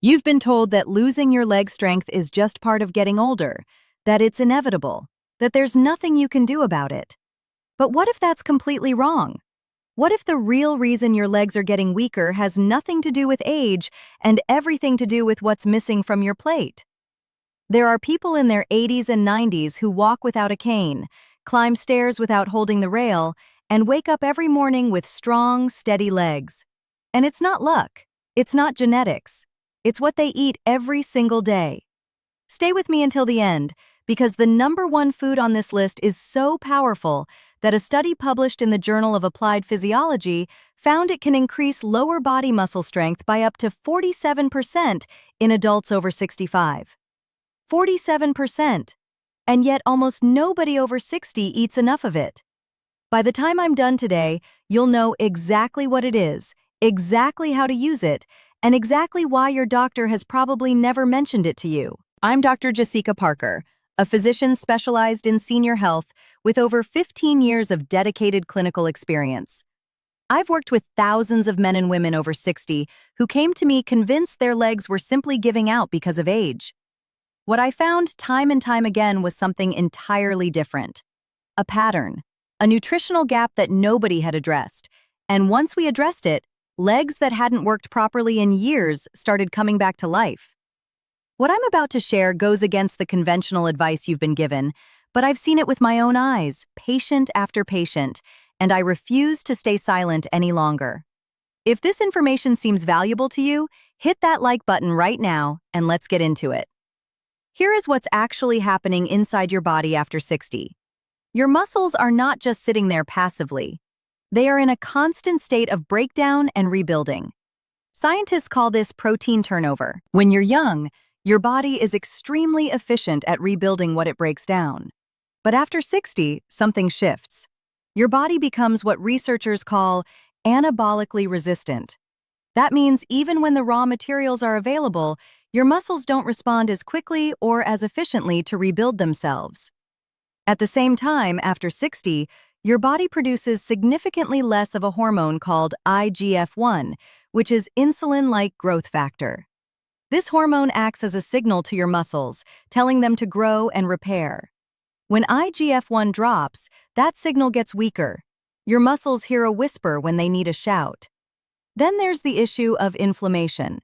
You've been told that losing your leg strength is just part of getting older, that it's inevitable, that there's nothing you can do about it. But what if that's completely wrong? What if the real reason your legs are getting weaker has nothing to do with age and everything to do with what's missing from your plate? There are people in their 80s and 90s who walk without a cane, climb stairs without holding the rail, and wake up every morning with strong, steady legs. And it's not luck. It's not genetics. It's what they eat every single day. Stay with me until the end, because the #1 food on this list is so powerful that a study published in the Journal of Applied Physiology found it can increase lower body muscle strength by up to 47% in adults over 65. 47%! And yet almost nobody over 60 eats enough of it. By the time I'm done today, you'll know exactly what it is, exactly how to use it, and exactly why your doctor has probably never mentioned it to you. I'm Dr. Jessica Parker, a physician specialized in senior health with over 15 years of dedicated clinical experience. I've worked with thousands of men and women over 60 who came to me convinced their legs were simply giving out because of age. What I found time and time again was something entirely different. A pattern, a nutritional gap that nobody had addressed. And once we addressed it, legs that hadn't worked properly in years started coming back to life. What I'm about to share goes against the conventional advice you've been given, but I've seen it with my own eyes, patient after patient, and I refuse to stay silent any longer. If this information seems valuable to you, hit that like button right now and let's get into it. Here is what's actually happening inside your body after 60. Your muscles are not just sitting there passively. They are in a constant state of breakdown and rebuilding. Scientists call this protein turnover. When you're young, your body is extremely efficient at rebuilding what it breaks down. But after 60, something shifts. Your body becomes what researchers call anabolically resistant. That means even when the raw materials are available, your muscles don't respond as quickly or as efficiently to rebuild themselves. At the same time, after 60, your body produces significantly less of a hormone called IGF-1, which is insulin-like growth factor. This hormone acts as a signal to your muscles, telling them to grow and repair. When IGF-1 drops, that signal gets weaker. Your muscles hear a whisper when they need a shout. Then there's the issue of inflammation.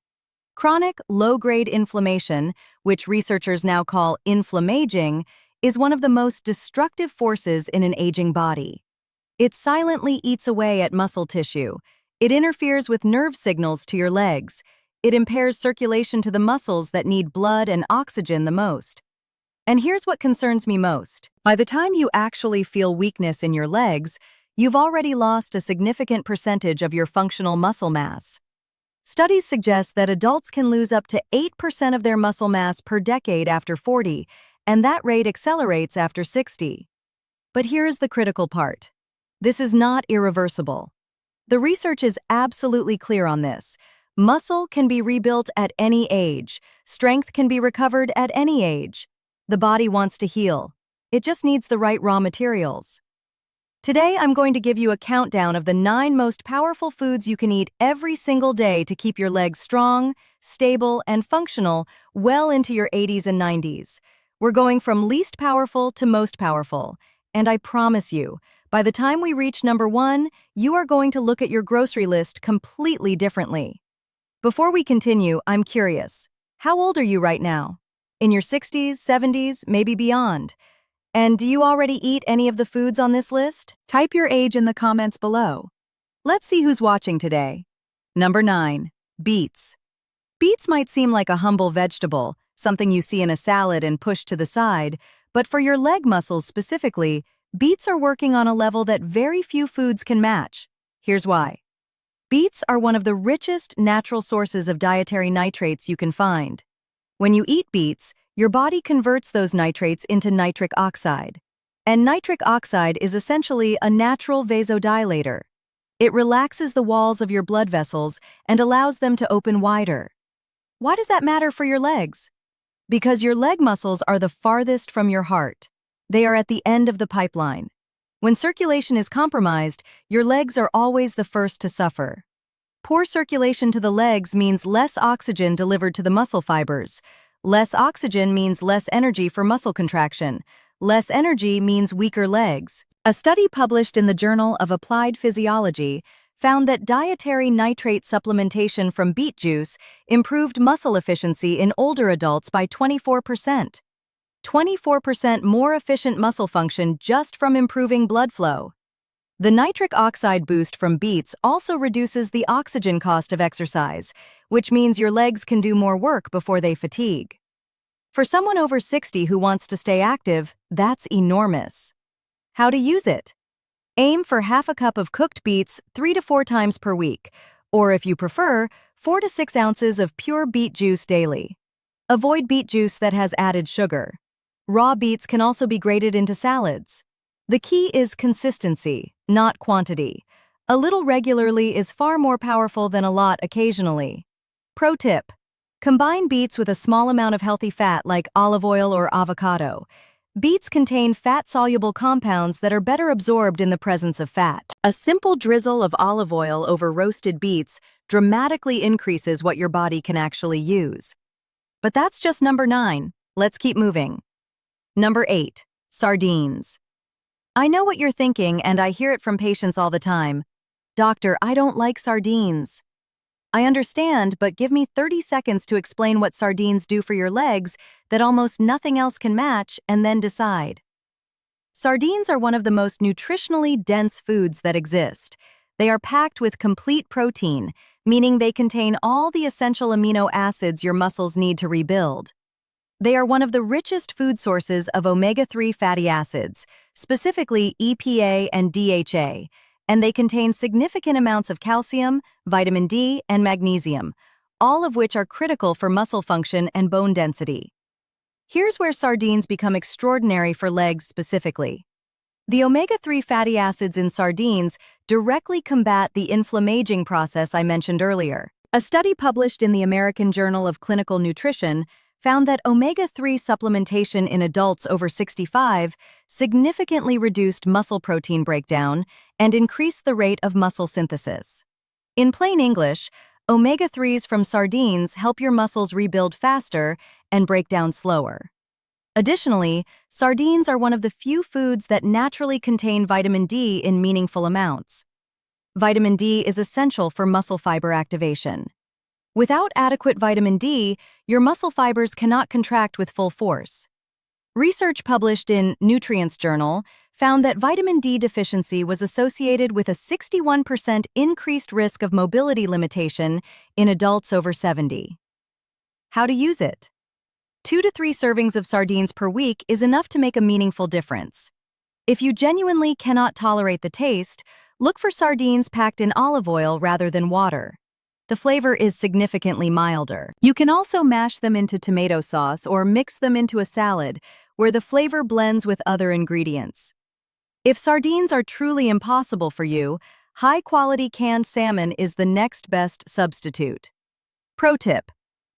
Chronic, low-grade inflammation, which researchers now call inflammaging, is one of the most destructive forces in an aging body. It silently eats away at muscle tissue. It interferes with nerve signals to your legs. It impairs circulation to the muscles that need blood and oxygen the most. And here's what concerns me most. By the time you actually feel weakness in your legs, you've already lost a significant percentage of your functional muscle mass. Studies suggest that adults can lose up to 8% of their muscle mass per decade after 40, and that rate accelerates after 60. But here's the critical part. This is not irreversible. The research is absolutely clear on this. Muscle can be rebuilt at any age. Strength can be recovered at any age. The body wants to heal. It just needs the right raw materials. Today, I'm going to give you a countdown of the 9 most powerful foods you can eat every single day to keep your legs strong, stable, and functional well into your 80s and 90s. We're going from least powerful to most powerful, and I promise you, by the time we reach #1, you are going to look at your grocery list completely differently. Before we continue, I'm curious. How old are you right now? In your 60s, 70s, maybe beyond? And do you already eat any of the foods on this list? Type your age in the comments below. Let's see who's watching today. #9. Beets. Beets might seem like a humble vegetable, something you see in a salad and push to the side, but for your leg muscles specifically, beets are working on a level that very few foods can match. Here's why. Beets are one of the richest natural sources of dietary nitrates you can find. When you eat beets, your body converts those nitrates into nitric oxide. And nitric oxide is essentially a natural vasodilator. It relaxes the walls of your blood vessels and allows them to open wider. Why does that matter for your legs? Because your leg muscles are the farthest from your heart. They are at the end of the pipeline. When circulation is compromised, your legs are always the first to suffer. Poor circulation to the legs means less oxygen delivered to the muscle fibers. Less oxygen means less energy for muscle contraction. Less energy means weaker legs. A study published in the Journal of Applied Physiology found that dietary nitrate supplementation from beet juice improved muscle efficiency in older adults by 24%. 24% more efficient muscle function just from improving blood flow. The nitric oxide boost from beets also reduces the oxygen cost of exercise, which means your legs can do more work before they fatigue. For someone over 60 who wants to stay active, that's enormous. How to use it? Aim for half a cup of cooked beets 3 to 4 times per week, or if you prefer, 4 to 6 ounces of pure beet juice daily. Avoid beet juice that has added sugar. Raw beets can also be grated into salads. The key is consistency, not quantity. A little regularly is far more powerful than a lot occasionally. Pro tip: combine beets with a small amount of healthy fat like olive oil or avocado. Beets contain fat-soluble compounds that are better absorbed in the presence of fat. A simple drizzle of olive oil over roasted beets dramatically increases what your body can actually use. But that's just number 9. Let's keep moving. Number 8. Sardines. I know what you're thinking, and I hear it from patients all the time. Doctor, I don't like sardines. I understand, but give me 30 seconds to explain what sardines do for your legs that almost nothing else can match, and then decide. Sardines are one of the most nutritionally dense foods that exist. They are packed with complete protein, meaning they contain all the essential amino acids your muscles need to rebuild. They are one of the richest food sources of omega-3 fatty acids, specifically EPA and DHA, and they contain significant amounts of calcium, vitamin D, and magnesium, all of which are critical for muscle function and bone density. Here's where sardines become extraordinary for legs specifically. The omega-3 fatty acids in sardines directly combat the inflammaging process I mentioned earlier. A study published in the American Journal of Clinical Nutrition found that omega-3 supplementation in adults over 65 significantly reduced muscle protein breakdown and increased the rate of muscle synthesis. In plain English, omega-3s from sardines help your muscles rebuild faster and break down slower. Additionally, sardines are one of the few foods that naturally contain vitamin D in meaningful amounts. Vitamin D is essential for muscle fiber activation. Without adequate vitamin D, your muscle fibers cannot contract with full force. Research published in Nutrients Journal found that vitamin D deficiency was associated with a 61% increased risk of mobility limitation in adults over 70. How to use it? 2 to 3 servings of sardines per week is enough to make a meaningful difference. If you genuinely cannot tolerate the taste, look for sardines packed in olive oil rather than water. The flavor is significantly milder. You can also mash them into tomato sauce or mix them into a salad, where the flavor blends with other ingredients. If sardines are truly impossible for you, high-quality canned salmon is the next best substitute. Pro tip: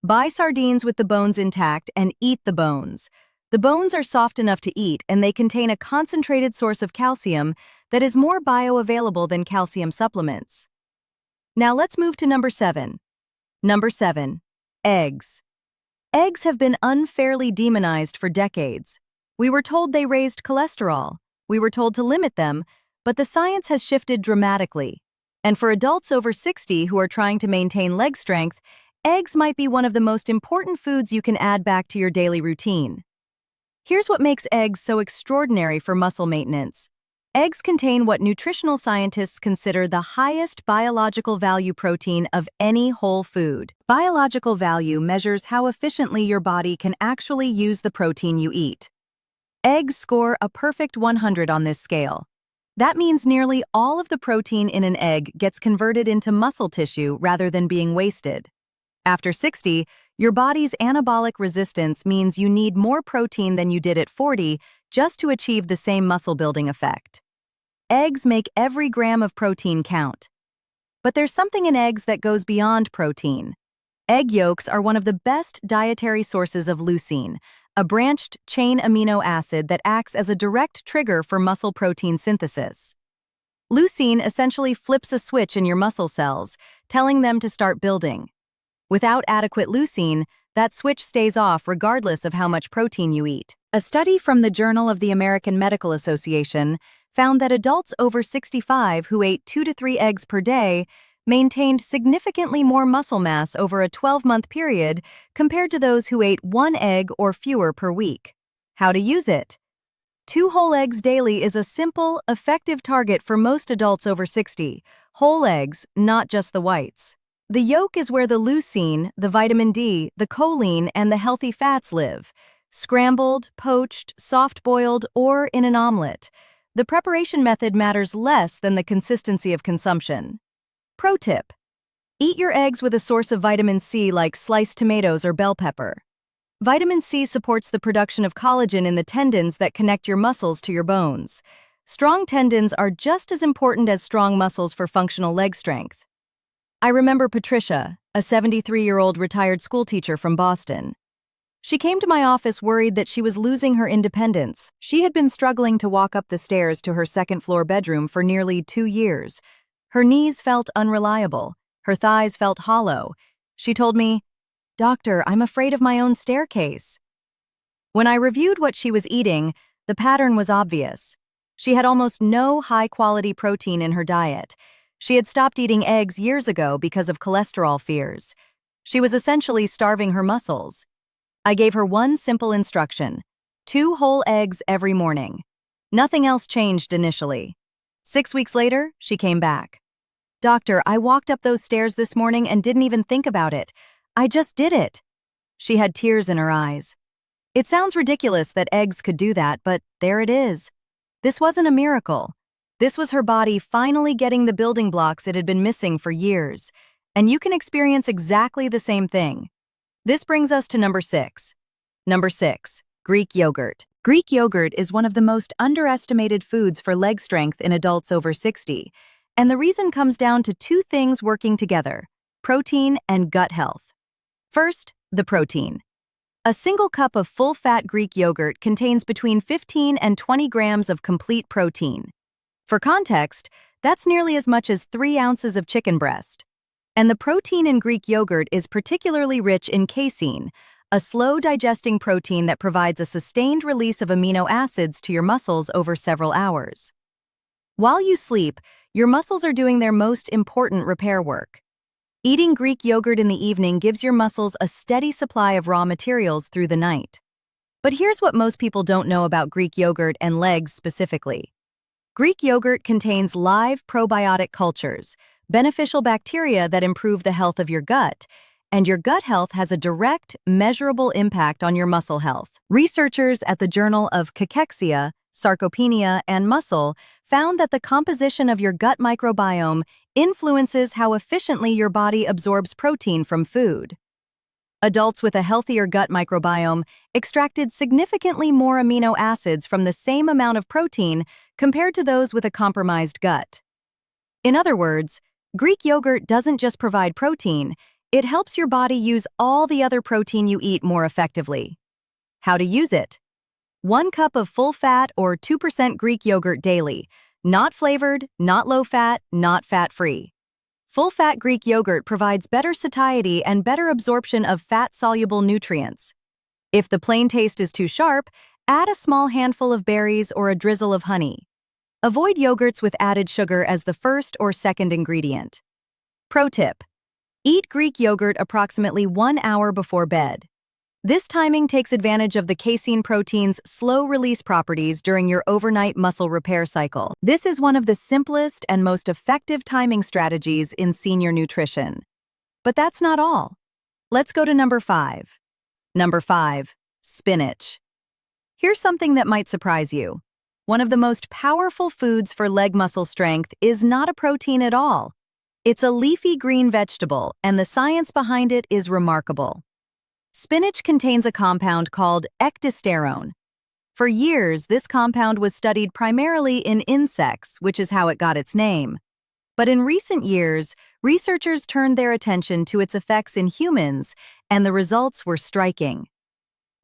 buy sardines with the bones intact and eat the bones. The bones are soft enough to eat, and they contain a concentrated source of calcium that is more bioavailable than calcium supplements. Now let's move to number 7. Number 7. Eggs. Eggs have been unfairly demonized for decades. We were told they raised cholesterol. We were told to limit them, but the science has shifted dramatically. And for adults over 60 who are trying to maintain leg strength, eggs might be one of the most important foods you can add back to your daily routine. Here's what makes eggs so extraordinary for muscle maintenance. Eggs contain what nutritional scientists consider the highest biological value protein of any whole food. Biological value measures how efficiently your body can actually use the protein you eat. Eggs score a perfect 100 on this scale. That means nearly all of the protein in an egg gets converted into muscle tissue rather than being wasted. After 60, your body's anabolic resistance means you need more protein than you did at 40 just to achieve the same muscle-building effect. Eggs make every gram of protein count. But there's something in eggs that goes beyond protein. Egg yolks are one of the best dietary sources of leucine, a branched-chain amino acid that acts as a direct trigger for muscle protein synthesis. Leucine essentially flips a switch in your muscle cells, telling them to start building. Without adequate leucine, that switch stays off regardless of how much protein you eat. A study from the Journal of the American Medical Association found that adults over 65 who ate 2 to 3 eggs per day maintained significantly more muscle mass over a 12-month period compared to those who ate 1 egg or fewer per week. How to use it? 2 whole eggs daily is a simple, effective target for most adults over 60. Whole eggs, not just the whites. The yolk is where the leucine, the vitamin D, the choline, and the healthy fats live. Scrambled, poached, soft-boiled, or in an omelet. The preparation method matters less than the consistency of consumption. Pro tip: eat your eggs with a source of vitamin C like sliced tomatoes or bell pepper. Vitamin C supports the production of collagen in the tendons that connect your muscles to your bones. Strong tendons are just as important as strong muscles for functional leg strength. I remember Patricia, a 73-year-old retired schoolteacher from Boston. She came to my office worried that she was losing her independence. She had been struggling to walk up the stairs to her second-floor bedroom for nearly 2 years. Her knees felt unreliable. Her thighs felt hollow. She told me, "Doctor, I'm afraid of my own staircase." When I reviewed what she was eating, the pattern was obvious. She had almost no high-quality protein in her diet. She had stopped eating eggs years ago because of cholesterol fears. She was essentially starving her muscles. I gave her one simple instruction: 2 whole eggs every morning. Nothing else changed initially. 6 weeks later, she came back. "Doctor, I walked up those stairs this morning and didn't even think about it. I just did it." She had tears in her eyes. It sounds ridiculous that eggs could do that, but there it is. This wasn't a miracle. This was her body finally getting the building blocks it had been missing for years. And you can experience exactly the same thing. This brings us to number 6. Number 6, Greek yogurt. Greek yogurt is one of the most underestimated foods for leg strength in adults over 60. And the reason comes down to 2 things working together: protein and gut health. First, the protein. A single cup of full-fat Greek yogurt contains between 15 and 20 grams of complete protein. For context, that's nearly as much as 3 ounces of chicken breast. And the protein in Greek yogurt is particularly rich in casein, a slow-digesting protein that provides a sustained release of amino acids to your muscles over several hours. While you sleep, your muscles are doing their most important repair work. Eating Greek yogurt in the evening gives your muscles a steady supply of raw materials through the night. But here's what most people don't know about Greek yogurt and legs specifically. Greek yogurt contains live probiotic cultures, beneficial bacteria that improve the health of your gut, and your gut health has a direct, measurable impact on your muscle health. Researchers at the Journal of Cachexia, Sarcopenia, and Muscle found that the composition of your gut microbiome influences how efficiently your body absorbs protein from food. Adults with a healthier gut microbiome extracted significantly more amino acids from the same amount of protein compared to those with a compromised gut. In other words, Greek yogurt doesn't just provide protein, it helps your body use all the other protein you eat more effectively. How to use it? 1 cup of full-fat or 2% Greek yogurt daily, not flavored, not low-fat, not fat-free. Full-fat Greek yogurt provides better satiety and better absorption of fat-soluble nutrients. If the plain taste is too sharp, add a small handful of berries or a drizzle of honey. Avoid yogurts with added sugar as the first or second ingredient. Pro tip: eat Greek yogurt approximately 1 hour before bed. This timing takes advantage of the casein protein's slow-release properties during your overnight muscle repair cycle. This is one of the simplest and most effective timing strategies in senior nutrition. But that's not all. Let's go to number 5. Number 5, spinach. Here's something that might surprise you. One of the most powerful foods for leg muscle strength is not a protein at all. It's a leafy green vegetable, and the science behind it is remarkable. Spinach contains a compound called ecdysterone. For years, this compound was studied primarily in insects, which is how it got its name. But in recent years, researchers turned their attention to its effects in humans, and the results were striking.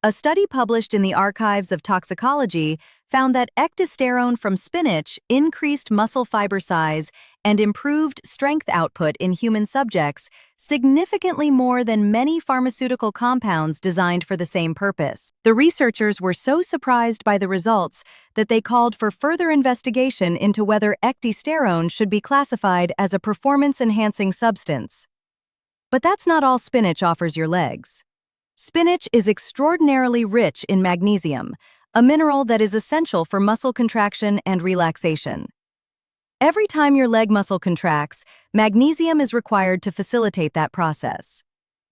A study published in the Archives of Toxicology found that ecdysterone from spinach increased muscle fiber size and improved strength output in human subjects significantly more than many pharmaceutical compounds designed for the same purpose. The researchers were so surprised by the results that they called for further investigation into whether ecdysterone should be classified as a performance-enhancing substance. But that's not all spinach offers your legs. Spinach is extraordinarily rich in magnesium, a mineral that is essential for muscle contraction and relaxation. Every time your leg muscle contracts, magnesium is required to facilitate that process.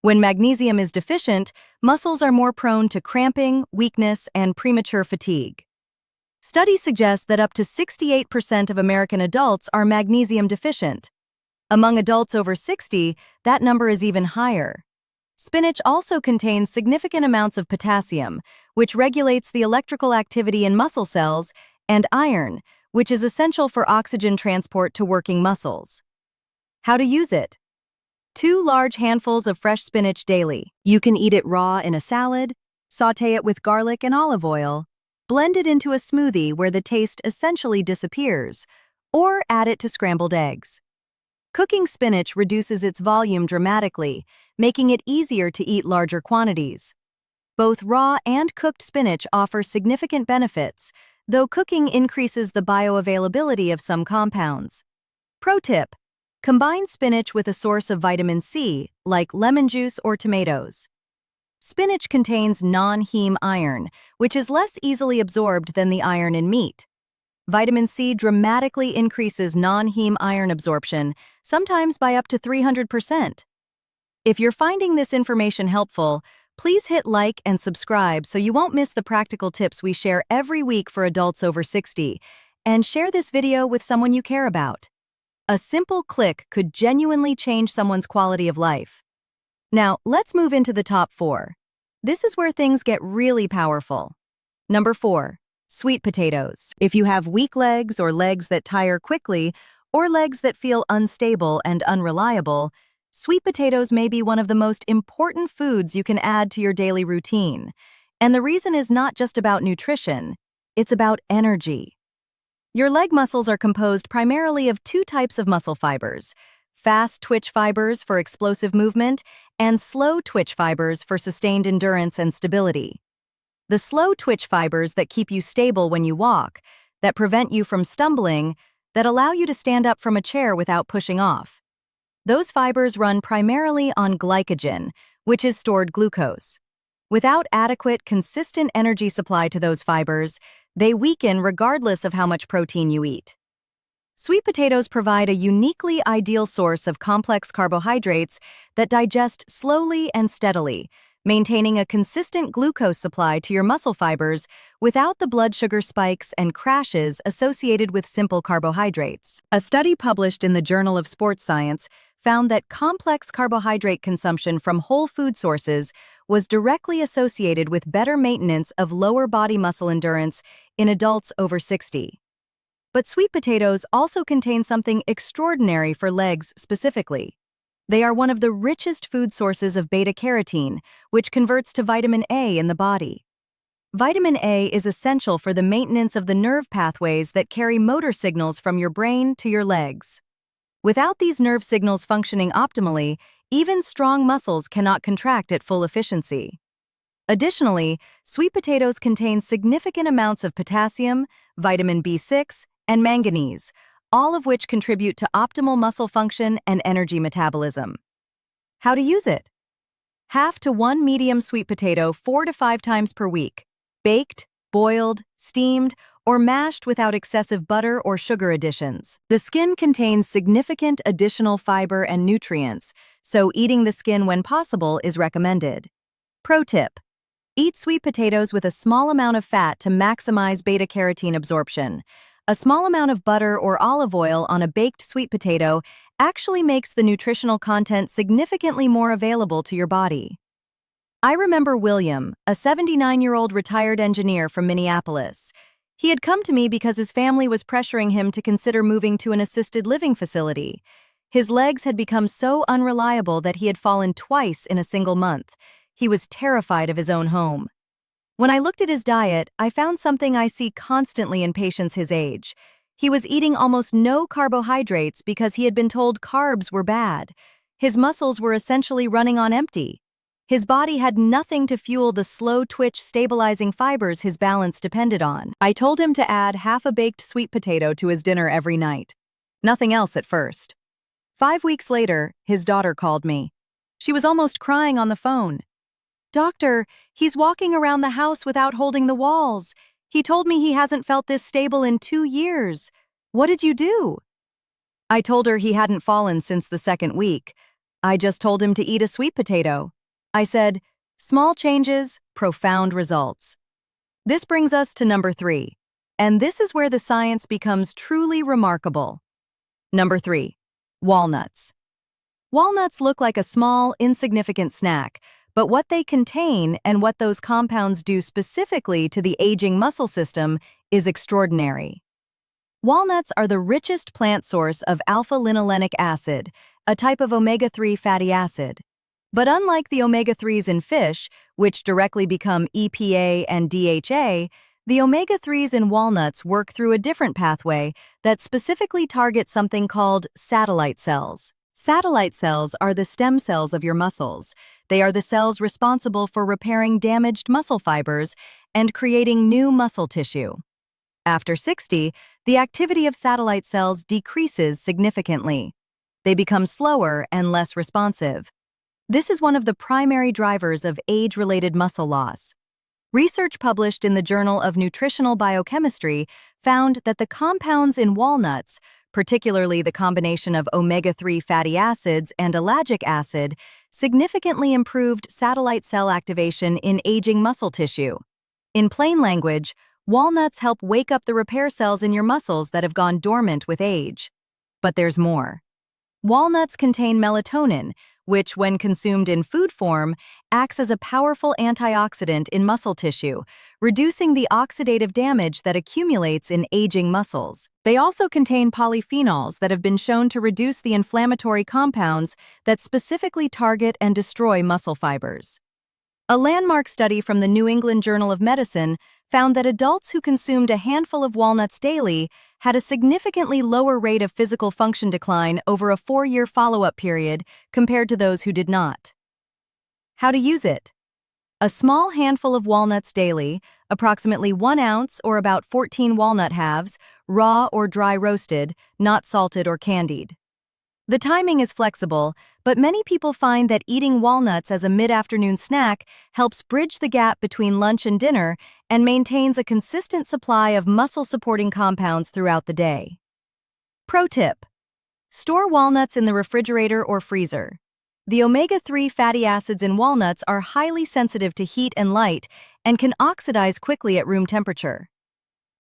When magnesium is deficient, muscles are more prone to cramping, weakness, and premature fatigue. Studies suggest that up to 68% of American adults are magnesium deficient. Among adults over 60, that number is even higher. Spinach also contains significant amounts of potassium, which regulates the electrical activity in muscle cells, and iron, which is essential for oxygen transport to working muscles. How to use it? 2 large handfuls of fresh spinach daily. You can eat it raw in a salad, sauté it with garlic and olive oil, blend it into a smoothie where the taste essentially disappears, or add it to scrambled eggs. Cooking spinach reduces its volume dramatically, making it easier to eat larger quantities. Both raw and cooked spinach offer significant benefits, though cooking increases the bioavailability of some compounds. Pro tip: combine spinach with a source of vitamin C, like lemon juice or tomatoes. Spinach contains non-heme iron, which is less easily absorbed than the iron in meat. Vitamin C dramatically increases non-heme iron absorption, sometimes by up to 300%. If you're finding this information helpful, please hit like and subscribe so you won't miss the practical tips we share every week for adults over 60, and share this video with someone you care about. A simple click could genuinely change someone's quality of life. Now, let's move into the top 4. This is where things get really powerful. Number 4. Sweet potatoes. If you have weak legs or legs that tire quickly, or legs that feel unstable and unreliable, sweet potatoes may be one of the most important foods you can add to your daily routine. And the reason is not just about nutrition, it's about energy. Your leg muscles are composed primarily of 2 types of muscle fibers: fast twitch fibers for explosive movement and slow twitch fibers for sustained endurance and stability. The slow twitch fibers that keep you stable when you walk, that prevent you from stumbling, that allow you to stand up from a chair without pushing off. Those fibers run primarily on glycogen, which is stored glucose. Without adequate, consistent energy supply to those fibers, they weaken regardless of how much protein you eat. Sweet potatoes provide a uniquely ideal source of complex carbohydrates that digest slowly and steadily, maintaining a consistent glucose supply to your muscle fibers without the blood sugar spikes and crashes associated with simple carbohydrates. A study published in the Journal of Sports Science found that complex carbohydrate consumption from whole food sources was directly associated with better maintenance of lower body muscle endurance in adults over 60. But sweet potatoes also contain something extraordinary for legs specifically. They are one of the richest food sources of beta-carotene, which converts to vitamin A in the body. Vitamin A is essential for the maintenance of the nerve pathways that carry motor signals from your brain to your legs. Without these nerve signals functioning optimally, even strong muscles cannot contract at full efficiency. Additionally, sweet potatoes contain significant amounts of potassium, vitamin B6, and manganese, all of which contribute to optimal muscle function and energy metabolism. How to use it? Half to 1 medium sweet potato 4 to 5 times per week, baked, boiled, steamed, or mashed without excessive butter or sugar additions. The skin contains significant additional fiber and nutrients, so eating the skin when possible is recommended. Pro tip: eat sweet potatoes with a small amount of fat to maximize beta-carotene absorption. A small amount of butter or olive oil on a baked sweet potato actually makes the nutritional content significantly more available to your body. I remember William, a 79-year-old retired engineer from Minneapolis. He had come to me because his family was pressuring him to consider moving to an assisted living facility. His legs had become so unreliable that he had fallen twice in a single month. He was terrified of his own home. When I looked at his diet, I found something I see constantly in patients his age. He was eating almost no carbohydrates because he had been told carbs were bad. His muscles were essentially running on empty. His body had nothing to fuel the slow-twitch stabilizing fibers his balance depended on. I told him to add half a baked sweet potato to his dinner every night. Nothing else at first. 5 weeks later, his daughter called me. She was almost crying on the phone. "Doctor, he's walking around the house without holding the walls. He told me he hasn't felt this stable in 2 years. What did you do?" I told her he hadn't fallen since the second week. I just told him to eat a sweet potato. I said, small changes, profound results. This brings us to number 3, and this is where the science becomes truly remarkable. Number 3, walnuts. Walnuts look like a small, insignificant snack, but what they contain and what those compounds do specifically to the aging muscle system is extraordinary. Walnuts are the richest plant source of alpha-linolenic acid, a type of omega-3 fatty acid. But unlike the omega-3s in fish, which directly become EPA and DHA, the omega-3s in walnuts work through a different pathway that specifically targets something called satellite cells. Satellite cells are the stem cells of your muscles. They are the cells responsible for repairing damaged muscle fibers and creating new muscle tissue. After 60, the activity of satellite cells decreases significantly. They become slower and less responsive. This is one of the primary drivers of age-related muscle loss. Research published in the Journal of Nutritional Biochemistry found that the compounds in walnuts, particularly the combination of omega-3 fatty acids and ellagic acid, significantly improved satellite cell activation in aging muscle tissue. In plain language, walnuts help wake up the repair cells in your muscles that have gone dormant with age. But there's more. Walnuts contain melatonin, which, when consumed in food form, acts as a powerful antioxidant in muscle tissue, reducing the oxidative damage that accumulates in aging muscles. They also contain polyphenols that have been shown to reduce the inflammatory compounds that specifically target and destroy muscle fibers. A landmark study from the New England Journal of Medicine found that adults who consumed a handful of walnuts daily had a significantly lower rate of physical function decline over a 4-year follow-up period compared to those who did not. How to use it? A small handful of walnuts daily, approximately 1 ounce or about 14 walnut halves, raw or dry roasted, not salted or candied. The timing is flexible, but many people find that eating walnuts as a mid-afternoon snack helps bridge the gap between lunch and dinner and maintains a consistent supply of muscle-supporting compounds throughout the day. Pro tip: store walnuts in the refrigerator or freezer. The omega-3 fatty acids in walnuts are highly sensitive to heat and light and can oxidize quickly at room temperature.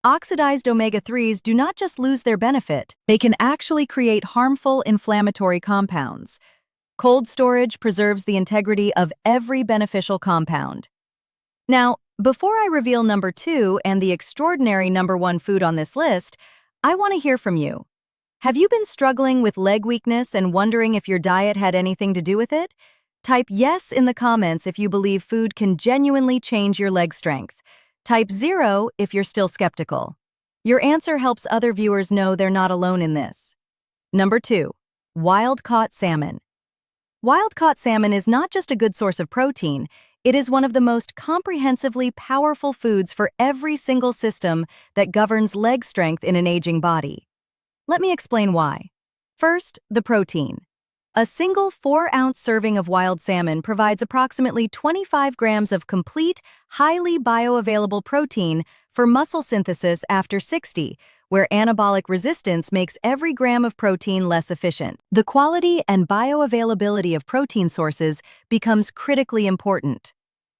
Oxidized omega-3s do not just lose their benefit, they can actually create harmful inflammatory compounds. Cold storage preserves the integrity of every beneficial compound. Now, before I reveal number 2 and the extraordinary number 1 food on this list, I want to hear from you. Have you been struggling with leg weakness and wondering if your diet had anything to do with it? Type yes in the comments if you believe food can genuinely change your leg strength. Type 0 if you're still skeptical. Your answer helps other viewers know they're not alone in this. Number 2, wild-caught salmon. Wild-caught salmon is not just a good source of protein, it is one of the most comprehensively powerful foods for every single system that governs leg strength in an aging body. Let me explain why. First, the protein. A single 4-ounce serving of wild salmon provides approximately 25 grams of complete, highly bioavailable protein for muscle synthesis after 60, where anabolic resistance makes every gram of protein less efficient. The quality and bioavailability of protein sources becomes critically important.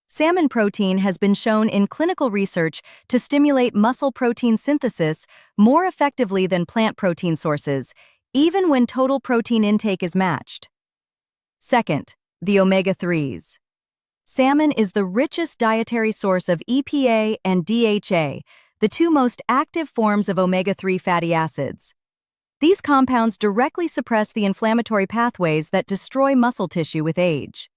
Salmon protein has been shown in clinical research to stimulate muscle protein synthesis more effectively than plant protein sources, even when total protein intake is matched. Second, the omega-3s. Salmon is the richest dietary source of EPA and DHA, the 2 most active forms of omega-3 fatty acids. These compounds directly suppress the inflammatory pathways that destroy muscle tissue with age.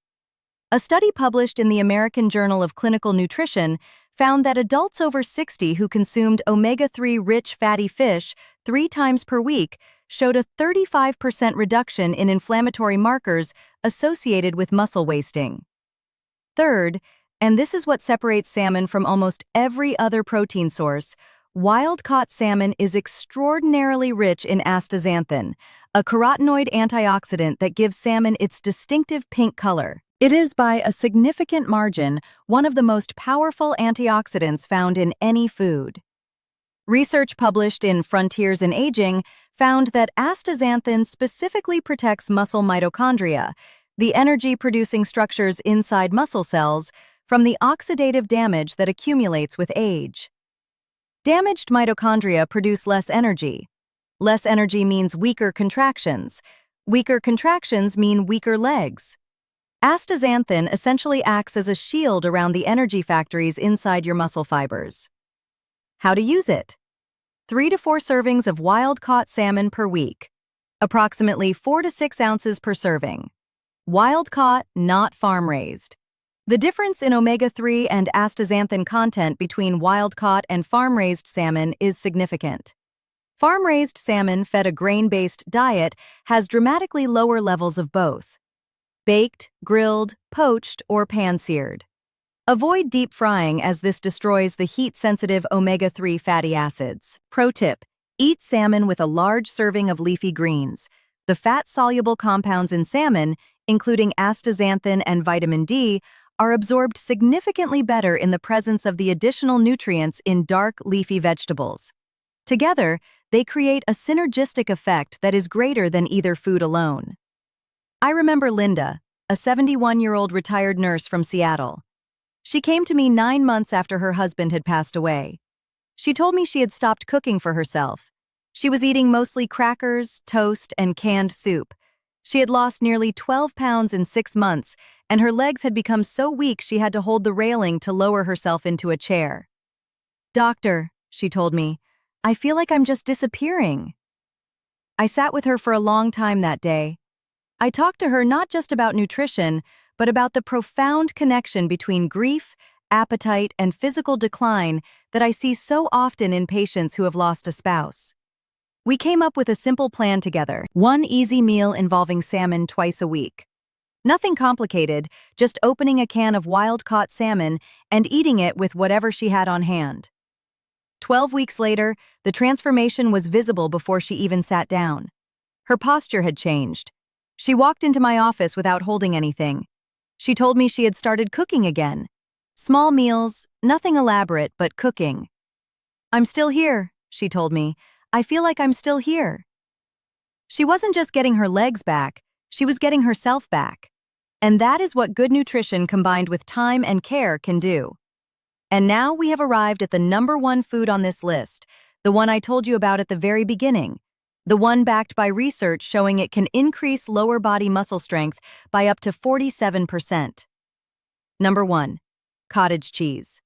A study published in the American Journal of Clinical Nutrition found that adults over 60 who consumed omega-3 rich fatty fish 3 times per week showed a 35% reduction in inflammatory markers associated with muscle wasting. Third, and this is what separates salmon from almost every other protein source, wild-caught salmon is extraordinarily rich in astaxanthin, a carotenoid antioxidant that gives salmon its distinctive pink color. It is by a significant margin one of the most powerful antioxidants found in any food. Research published in Frontiers in Aging found that astaxanthin specifically protects muscle mitochondria, the energy-producing structures inside muscle cells, from the oxidative damage that accumulates with age. Damaged mitochondria produce less energy. Less energy means weaker contractions. Weaker contractions mean weaker legs. Astaxanthin essentially acts as a shield around the energy factories inside your muscle fibers. How to use it? 3 to 4 servings of wild-caught salmon per week, approximately 4 to 6 ounces per serving. Wild-caught, not farm-raised. The difference in omega-3 and astaxanthin content between wild-caught and farm-raised salmon is significant. Farm-raised salmon fed a grain-based diet has dramatically lower levels of both. Baked, grilled, poached, or pan-seared. Avoid deep frying as this destroys the heat-sensitive omega-3 fatty acids. Pro tip: eat salmon with a large serving of leafy greens. The fat-soluble compounds in salmon, including astaxanthin and vitamin D, are absorbed significantly better in the presence of the additional nutrients in dark, leafy vegetables. Together, they create a synergistic effect that is greater than either food alone. I remember Linda, a 71-year-old retired nurse from Seattle. She came to me 9 months after her husband had passed away. She told me she had stopped cooking for herself. She was eating mostly crackers, toast, and canned soup. She had lost nearly 12 pounds in 6 months, and her legs had become so weak she had to hold the railing to lower herself into a chair. "Doctor," she told me, "I feel like I'm just disappearing." I sat with her for a long time that day. I talked to her not just about nutrition, but about the profound connection between grief, appetite, and physical decline that I see so often in patients who have lost a spouse. We came up with a simple plan together, one easy meal involving salmon twice a week. Nothing complicated, just opening a can of wild-caught salmon and eating it with whatever she had on hand. 12 weeks later, the transformation was visible before she even sat down. Her posture had changed. She walked into my office without holding anything. She told me she had started cooking again. Small meals, nothing elaborate, but cooking. "I'm still here," she told me. "I feel like I'm still here." She wasn't just getting her legs back, she was getting herself back. And that is what good nutrition combined with time and care can do. And now we have arrived at the #1 food on this list, the one I told you about at the very beginning. The one backed by research showing it can increase lower body muscle strength by up to 47%. Number 1. Cottage cheese.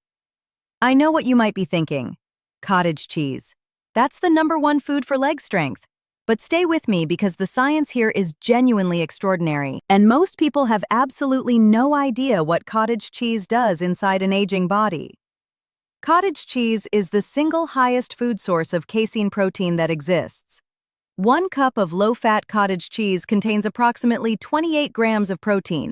I know what you might be thinking. Cottage cheese. That's the #1 food for leg strength. But stay with me because the science here is genuinely extraordinary, and most people have absolutely no idea what cottage cheese does inside an aging body. Cottage cheese is the single highest food source of casein protein that exists. 1 cup of low-fat cottage cheese contains approximately 28 grams of protein,